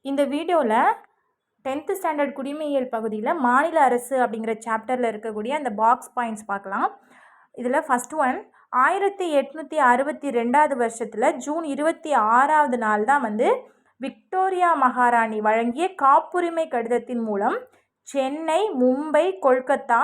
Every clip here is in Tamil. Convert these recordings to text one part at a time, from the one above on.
இந்த வீடியோவில் 10th ஸ்டாண்டர்ட் குடிமையியல் பகுதியில் மாநில அரசு அப்படிங்கிற சாப்டரில் இருக்கக்கூடிய அந்த பாக்ஸ் பாயிண்ட்ஸ் பார்க்கலாம். இதில் ஃபஸ்ட் ஒன் 1862 வருஷத்தில் ஜூன் 26வது நாள் தான் விக்டோரியா மகாராணி வழங்கிய காப்புரிமை கடிதத்தின் மூலம் சென்னை, மும்பை, கொல்கத்தா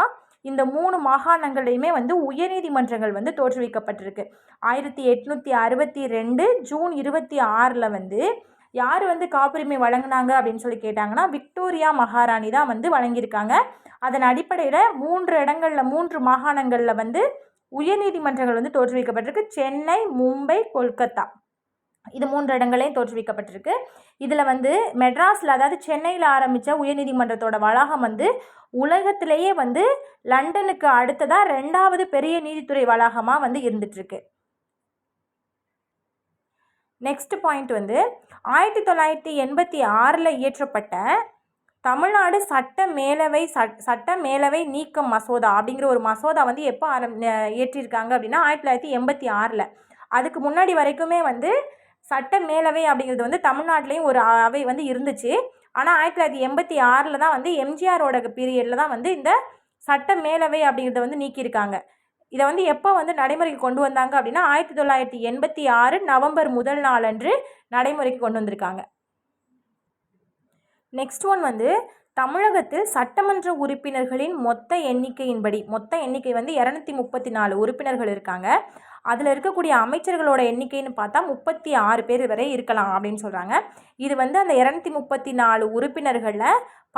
இந்த 3 மாகாணங்களையுமே உயர்நீதிமன்றங்கள் தோற்றுவிக்கப்பட்டிருக்கு. 1862 ஜூன் 26 யார் காப்புரிமை வழங்கினாங்க அப்படின்னு சொல்லி கேட்டாங்கன்னா விக்டோரியா மகாராணி தான் வழங்கியிருக்காங்க. அதன் அடிப்படையில் 3 மாகாணங்களில் உயர்நீதிமன்றங்கள் தோற்றுவிக்கப்பட்டிருக்கு. சென்னை, மும்பை, கொல்கத்தா இது 3 இடங்களையும் தோற்றுவிக்கப்பட்டிருக்கு. இதில் மெட்ராஸில், அதாவது சென்னையில் ஆரம்பித்த உயர்நீதிமன்றத்தோட வளாகம் உலகத்திலேயே லண்டனுக்கு அடுத்ததாக 2வது பெரிய நீதித்துறை வளாகமாக இருந்துகிட்ருக்கு. நெக்ஸ்ட் பாயிண்ட் 1986 இயற்றப்பட்ட தமிழ்நாடு சட்ட மேலவை நீக்கம் மசோதா அப்படிங்கிற ஒரு மசோதா எப்போ இயற்றியிருக்காங்க அப்படின்னா 1986. அதுக்கு முன்னாடி வரைக்குமே சட்ட மேலவை அப்படிங்கிறது தமிழ்நாட்டிலையும் ஒரு அவை இருந்துச்சு. ஆனால் 1986 தான் எம்ஜிஆரோட பீரியடில் தான் இந்த சட்ட மேலவை அப்படிங்கிறத நீக்கியிருக்காங்க. இதை எப்போ நடைமுறைக்கு கொண்டு வந்தாங்க அப்படின்னா 1986 நவம்பர் 1 நாள் அன்று நடைமுறைக்கு கொண்டு வந்திருக்காங்க. நெக்ஸ்ட் ஒன் தமிழகத்தில் சட்டமன்ற உறுப்பினர்களின் மொத்த எண்ணிக்கையின்படி, மொத்த எண்ணிக்கை 234 உறுப்பினர்கள் இருக்காங்க. அதில் இருக்கக்கூடிய அமைச்சர்களோட எண்ணிக்கைன்னு பார்த்தா 36 பேர் வரை இருக்கலாம் அப்படின்னு சொல்கிறாங்க. இது அந்த 234 உறுப்பினர்களில்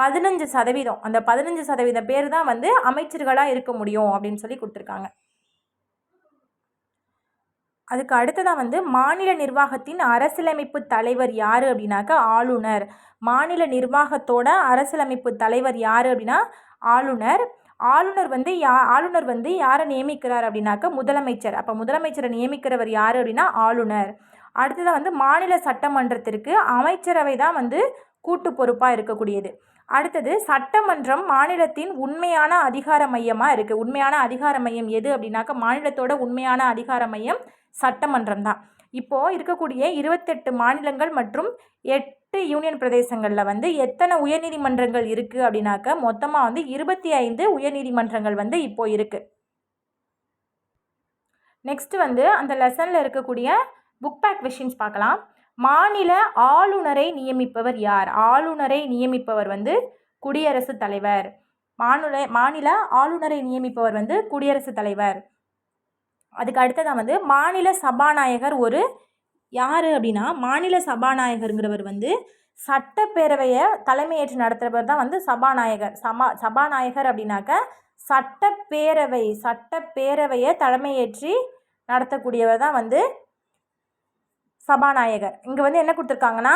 15%, அந்த 15% பேர் தான் அமைச்சர்களாக இருக்க முடியும் அப்படின்னு சொல்லி கொடுத்துருக்காங்க. அதுக்கு அடுத்ததாக மாநில நிர்வாகத்தின் அரசியலமைப்பு தலைவர் யார் அப்படின்னாக்கா ஆளுநர். மாநில நிர்வாகத்தோட அரசியலமைப்பு தலைவர் யார் அப்படின்னா ஆளுநர். ஆளுநர் யாரை நியமிக்கிறார் அப்படின்னாக்கா முதலமைச்சர். அப்போ முதலமைச்சரை நியமிக்கிறவர் யார் அப்படின்னா ஆளுநர். அடுத்ததாக மாநில சட்டமன்றத்திற்கு அமைச்சரவை தான் கூட்டு பொறுப்பாக இருக்கக்கூடியது. அடுத்தது சட்டமன்றம் மாநிலத்தின் உண்மையான அதிகார மையமாக இருக்குது. உண்மையான அதிகார மையம் எது அப்படின்னாக்கா மாநிலத்தோட உண்மையான அதிகார மையம் சட்டமன்றம் தான். இப்போது இருக்கக்கூடிய 28 மாநிலங்கள் மற்றும் 8 யூனியன் பிரதேசங்களில் எத்தனை உயர்நீதிமன்றங்கள் இருக்குது அப்படின்னாக்க மொத்தமாக 25 உயர்நீதிமன்றங்கள் இப்போது இருக்குது. நெக்ஸ்ட் அந்த லெசனில் இருக்கக்கூடிய புக் பேக் கொஷின்ஸ் பார்க்கலாம். மாநில ஆளுநரை நியமிப்பவர் யார்? ஆளுநரை நியமிப்பவர் குடியரசுத் தலைவர். மாநில ஆளுநரை நியமிப்பவர் குடியரசுத் தலைவர். அதுக்கு அடுத்ததாக மாநில சபாநாயகர் யார் அப்படின்னா மாநில சபாநாயகருங்கிறவர் சட்டப்பேரவையை தலைமையேற்று நடத்துகிறவர் தான் சபாநாயகர். சபாநாயகர் அப்படின்னாக்க சட்டப்பேரவையை தலைமையேற்றி நடத்தக்கூடியவர் தான் சபாநாயகர். இங்கே என்ன கொடுத்துருக்காங்கன்னா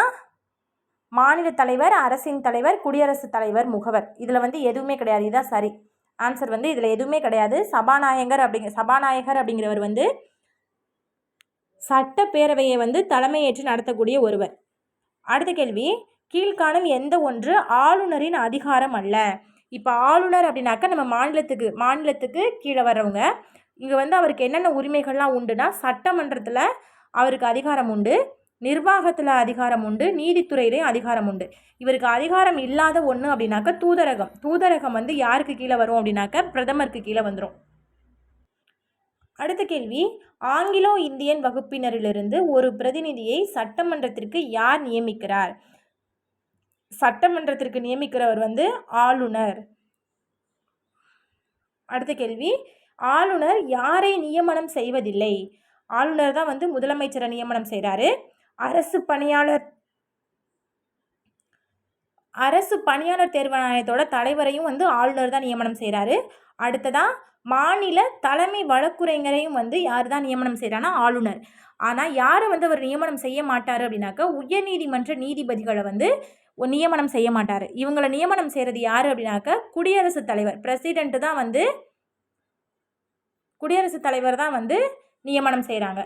மாநில தலைவர், அரசின் தலைவர், குடியரசுத் தலைவர், முகவர். இதில் எதுவுமே கிடையாது. இதுதான் சரி ஆன்சர். இதில் எதுவுமே கிடையாது. சபாநாயகர் அப்படிங்கிறவர் சட்டப்பேரவையை தலைமையேற்று நடத்தக்கூடிய ஒருவர். அடுத்த கேள்வி, கீழ்காணும் எந்த ஒன்று ஆளுநரின் அதிகாரம் அல்ல? இப்போ ஆளுநர் அப்படின்னாக்கா நம்ம மாநிலத்துக்கு கீழே வர்றவங்க. இங்கே அவருக்கு என்னென்ன உரிமைகள்லாம் உண்டுன்னா சட்டமன்றத்தில் அவருக்கு அதிகாரம் உண்டு, நிர்வாகத்தில் அதிகாரம் உண்டு, நீதித்துறையிலையும் அதிகாரம் உண்டு. இவருக்கு அதிகாரம் இல்லாத ஒன்று அப்படின்னாக்கா தூதரகம் யாருக்கு கீழே வரும் அப்படின்னாக்கா பிரதமருக்கு கீழே வந்துடும். அடுத்த கேள்வி, ஆங்கிலோ இந்தியன் வகுப்பினரிலிருந்து ஒரு பிரதிநிதியை சட்டமன்றத்திற்கு யார் நியமிக்கிறார்? சட்டமன்றத்திற்கு நியமிக்கிறவர் ஆளுநர். அடுத்த கேள்வி, ஆளுநர் யாரை நியமனம் செய்வதில்லை? ஆளுநர் தான் முதலமைச்சரை நியமனம் செய்கிறாரு. அரசு பணியாளர் தேர்வாணையத்தோட தலைவரையும் ஆளுநர் தான் நியமனம் செய்கிறாரு. அடுத்ததாக மாநில தலைமை வழக்குரைஞரையும் யார் தான் நியமனம் செய்கிறான்னா ஆளுநர். ஆனால் யாரை அவர் நியமனம் செய்ய மாட்டார் அப்படின்னாக்கா உயர்நீதிமன்ற நீதிபதிகளை நியமனம் செய்ய மாட்டார். இவங்களை நியமனம் செய்கிறது யார் அப்படின்னாக்கா குடியரசுத் தலைவர், பிரசிடென்ட் தான் குடியரசுத் தலைவர் தான் நியமனம் செய்கிறாங்க.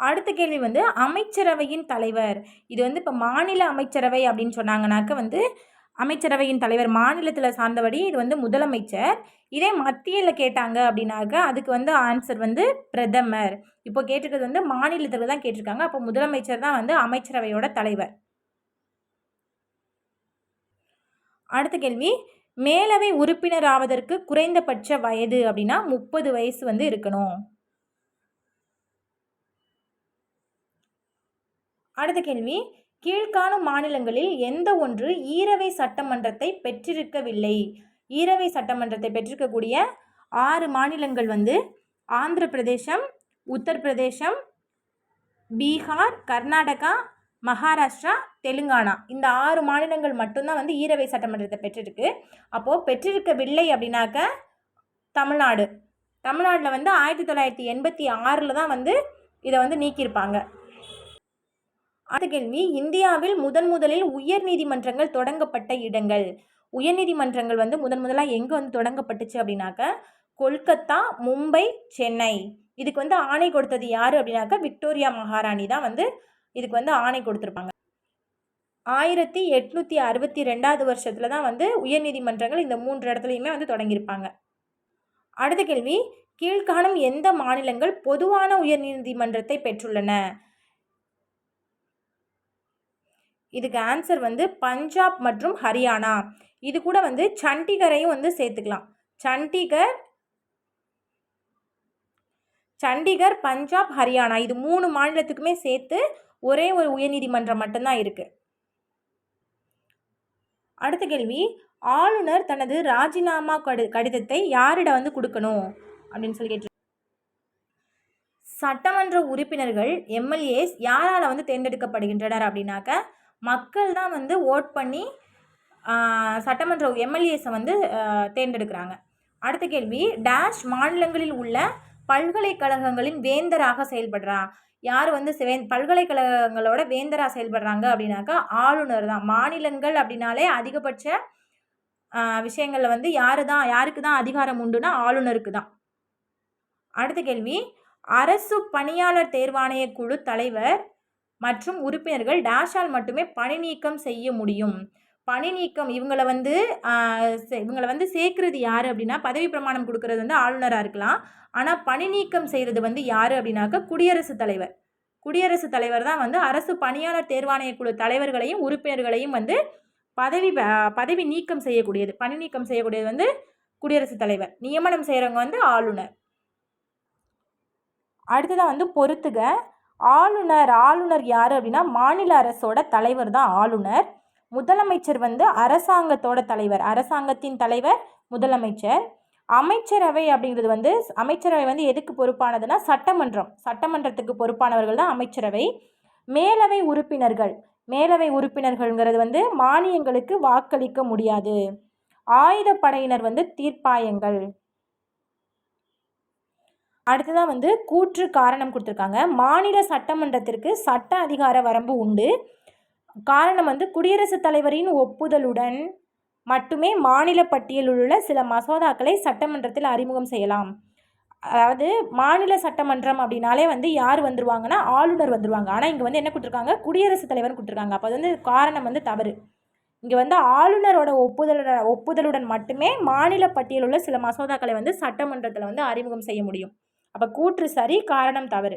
அடுத்த கேள்வி அமைச்சரவையின் தலைவர். இது இப்போ மாநில அமைச்சரவை அப்படின்னு சொன்னாங்கனாக்க அமைச்சரவையின் தலைவர் மாநிலத்தில் சார்ந்தபடி இது முதலமைச்சர். இதே மத்தியில் கேட்டாங்க அப்படின்னாக்க அதுக்கு ஆன்சர் பிரதமர். இப்போ கேட்டிருக்கிறது மாநிலத்தில் தான் கேட்டிருக்காங்க. அப்போ முதலமைச்சர் தான் அமைச்சரவையோட தலைவர். அடுத்த கேள்வி, மேலவை உறுப்பினர் ஆவதற்கு குறைந்தபட்ச வயது அப்படின்னா 30 வயசு வந்து இருக்கணும். அடுத்த கேள்வி, கீழ்காணும் மாநிலங்களில் எந்த ஒன்று ஈரவை சட்டமன்றத்தை பெற்றிருக்கவில்லை? ஈரவை சட்டமன்றத்தை பெற்றிருக்கக்கூடிய 6 மாநிலங்கள் வந்து ஆந்திர பிரதேசம், உத்தரப்பிரதேசம், பீகார், கர்நாடகா, மகாராஷ்டிரா, தெலுங்கானா. இந்த 6 மாநிலங்கள் மட்டும்தான் வந்து ஈரவை சட்டமன்றத்தை பெற்றிருக்கு. அப்போது பெற்றிருக்கவில்லை அப்படின்னாக்க தமிழ்நாடு. தமிழ்நாட்டில் வந்து 1986 தான் வந்து இதை வந்து நீக்கியிருப்பாங்க. அடுத்த கேள்வி, இந்தியாவில் முதலில் உயர் நீதிமன்றங்கள் தொடங்கப்பட்ட இடங்கள். உயர்நீதிமன்றங்கள் வந்து முதலாக எங்கே வந்து தொடங்கப்பட்டுச்சு அப்படின்னாக்க கொல்கத்தா, மும்பை, சென்னை. இதுக்கு வந்து ஆணை கொடுத்தது யார் அப்படின்னாக்க விக்டோரியா மகாராணி தான் வந்து இதுக்கு வந்து ஆணை கொடுத்துருப்பாங்க. 1862 வருஷத்தில் தான் வந்து உயர்நீதிமன்றங்கள் இந்த 3 இடத்துலையுமே வந்து தொடங்கியிருப்பாங்க. அடுத்த கேள்வி, கீழ்காணும் எந்த மாநிலங்கள் பொதுவான உயர்நீதிமன்றத்தை பெற்றுள்ளன? இதுக்கு ஆன்சர் வந்து பஞ்சாப் மற்றும் ஹரியானா. இது கூட வந்து சண்டிகரையும் வந்து சேர்த்துக்கலாம். சண்டிகர், பஞ்சாப், ஹரியானா இது 3 மாநிலத்துக்குமே சேர்த்து ஒரே ஒரு உயர்நீதிமன்றம் மட்டும்தான் இருக்குது. அடுத்த கேள்வி, ஆளுநர் தனது ராஜினாமா கடிதத்தை யாரிடம் வந்து கொடுக்கணும் அப்படின்னு சொல்லி கேட்டு, சட்டமன்ற உறுப்பினர்கள் எம்எல்ஏஸ் யாரால் வந்து தேர்ந்தெடுக்கப்படுகின்றனர் அப்படின்னாக்க மக்கள் தான் வந்து ஓட் பண்ணி சட்டமன்ற எம்எல்ஏஸை வந்து தேர்ந்தெடுக்கிறாங்க. அடுத்த கேள்வி, டேஷ் மாநிலங்களில் உள்ள பல்கலைக்கழகங்களின் வேந்தராக செயல்படுறா? யார் வந்து பல்கலைக்கழகங்களோட வேந்தராக செயல்படுறாங்க அப்படின்னாக்கா ஆளுநர் தான். மாநிலங்கள் அப்படின்னாலே அதிகபட்ச விஷயங்களில் வந்து யாருக்கு தான் அதிகாரம் உண்டுன்னா ஆளுநருக்கு தான். அடுத்த கேள்வி, அரசு பணியாளர் தேர்வாணைய குழு தலைவர் மற்றும் உறுப்பினர்கள் டேஷால் மட்டுமே பணி நீக்கம் செய்ய முடியும். பணி நீக்கம் இவங்களை வந்து சேர்க்கறது யார் அப்படின்னா பதவி பிரமாணம் கொடுக்கறது வந்து ஆளுநராக இருக்கலாம். ஆனால் பணி நீக்கம் செய்கிறது வந்து யார் அப்படின்னாக்கா குடியரசுத் தலைவர். குடியரசுத் தலைவர் தான் வந்து அரசு பணியாளர் தேர்வாணைய குழு தலைவர்களையும் உறுப்பினர்களையும் வந்து பதவி நீக்கம் செய்யக்கூடியது. பணி நீக்கம் செய்யக்கூடியது வந்து குடியரசுத் தலைவர். நியமனம் செய்கிறவங்க வந்து ஆளுநர். அடுத்ததான் வந்து பொறுத்துக, ஆளுநர் யார் அப்படின்னா மாநில அரசோட தலைவர் தான் ஆளுநர். முதலமைச்சர் வந்து அரசாங்கத்தோட தலைவர். அரசாங்கத்தின் தலைவர் முதலமைச்சர். அமைச்சரவை அப்படிங்கிறது வந்து அமைச்சரவை வந்து எதுக்கு பொறுப்பானதுன்னா சட்டமன்றத்துக்கு பொறுப்பானவர்கள் தான் அமைச்சரவை. மேலவை உறுப்பினர்கள்ங்கிறது வந்து மானியங்களுக்கு வாக்களிக்க முடியாது. ஆயுதப்படையினர் வந்து தீர்ப்பாயங்கள். அடுத்ததான் வந்து கூற்று காரணம் கொடுத்துருக்காங்க. மாநில சட்டமன்றத்திற்கு சட்ட அதிகார வரம்பு உண்டு. காரணம் வந்து குடியரசுத் தலைவரின் ஒப்புதலுடன் மட்டுமே மாநில பட்டியலில் உள்ள சில மசோதாக்களை சட்டமன்றத்தில் அறிமுகம் செய்யலாம். அதாவது மாநில சட்டமன்றம் அப்படின்னாலே வந்து யார் வந்துருவாங்கன்னா ஆளுநர் வந்துருவாங்க. ஆனால் இங்கே வந்து என்ன கொடுத்துருக்காங்க, குடியரசுத் தலைவர் கொடுத்துருக்காங்க. அப்போ அது வந்து காரணம் வந்து தவறு. இங்கே வந்து ஆளுநரோட ஒப்புதலுடன் மட்டுமே மாநில பட்டியலில் உள்ள சில மசோதாக்களை வந்து சட்டமன்றத்தில் வந்து அறிமுகம் செய்ய முடியும். அப்போ கூற்று சரி, காரணம் தவறு.